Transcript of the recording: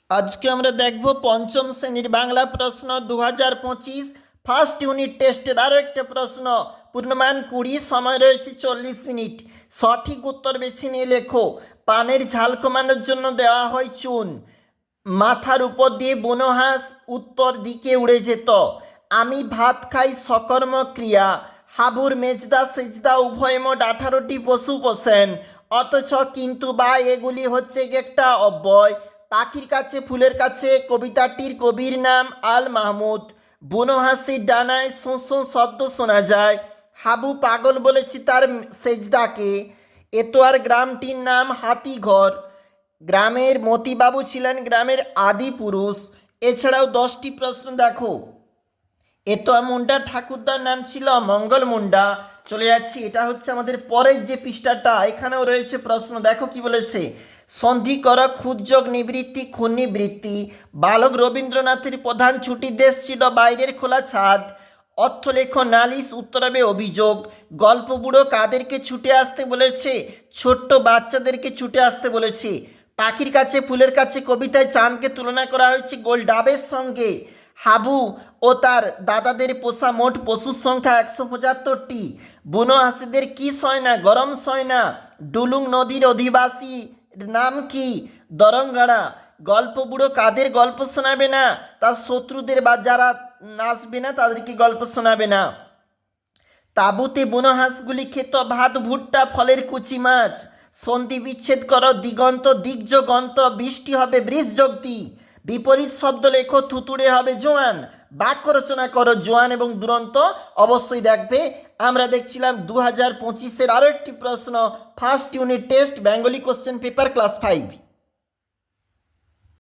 আজকে আমরা দেখব পঞ্চম শ্রেণীর বাংলা প্রশ্ন 2025 ফার্স্ট ইউনিট টেস্টের আরও একটা প্রশ্ন। পূর্ণমান 20, সময় রয়েছে 40 মিনিট। সঠিক উত্তর বেছে নিয়ে লেখো। পানের ঝাল কমানোর জন্য দেওয়া হয় চুন। মাথার উপর দিয়ে বুনো হাঁস উত্তর দিকে উড়ে যেত। আমি ভাত খাই সকর্ম ক্রিয়া। হাবুর মেজদা সেজদা উভয় মোট 18টি পশু পোষেন, অথচ কিন্তু বা এগুলি হচ্ছে একটা অব্যয়। পাখির কাছে ফুলের কাছে কবিতাটির কবির নাম আল মাহমুদ। বুনো হাসির ডানায় শোঁ শোঁ শব্দ শোনা যায়। হাবু পাগল বলেছি তার সেজদাকে। এতোয়ার গ্রামটির নাম হাতিঘর। গ্রামের মতিবাবু ছিলেন গ্রামের আদি পুরুষ। এছাড়াও 10টি প্রশ্ন দেখো। এতোয়া মুন্ডা ঠাকুরদার নাম ছিল মঙ্গল মুন্ডা। চলে যাচ্ছি, এটা হচ্ছে আমাদের পরের যে পৃষ্ঠাটা, এখানেও রয়েছে প্রশ্ন। দেখো কি বলেছে। সন্ধি কর ক্ষুদ্যোগ নিবৃত্তি ক্ষুণ্ণিবৃত্তি। বালক রবীন্দ্রনাথের প্রধান ছুটির দেশ ছিল বাইরের খোলা ছাদ। অর্থলেখ নালিশ, উত্তর হবে অভিযোগ। গল্প বুড়ো কাদেরকে ছুটে আসতে বলেছে? ছোট্ট বাচ্চাদেরকে ছুটে আসতে বলেছে। পাখির কাছে ফুলের কাছে কবিতায় চাঁদকে তুলনা করা হয়েছে গোল ডাবের সঙ্গে। হাবু ও তার দাদাদের পোষা মোট পশুর সংখ্যা 175টি। বুনো হাসিদের কি সয় না? গরম সয় না। ডুলুং নদীর অধিবাসী নাম কি? দরঙ্গাড়া। গল্প বুড়ো কাদের গল্প শোনাবে না? তার শত্রুদের বা যারা নাচবে না তাদেরকে গল্প শোনাবে না। তাঁবুতে বুনো হাঁসগুলি খেত ভাত ভুট্টা ফলের কুচি মাছ। সন্ধি বিচ্ছেদ করো দিগন্ত দিগ্যোগন্ত। বৃষ্টি হবে বৃষযোগতি। বিপরীত শব্দ লেখো থুতুড়ে হবে জোয়ান। বাক্য রচনা করো জোয়ান এবং দুরন্ত। অবশ্যই দেখবে। আমরা দেখছিলাম 2025-এর আরও একটি প্রশ্ন, first unit test, Bengali question paper, class 5।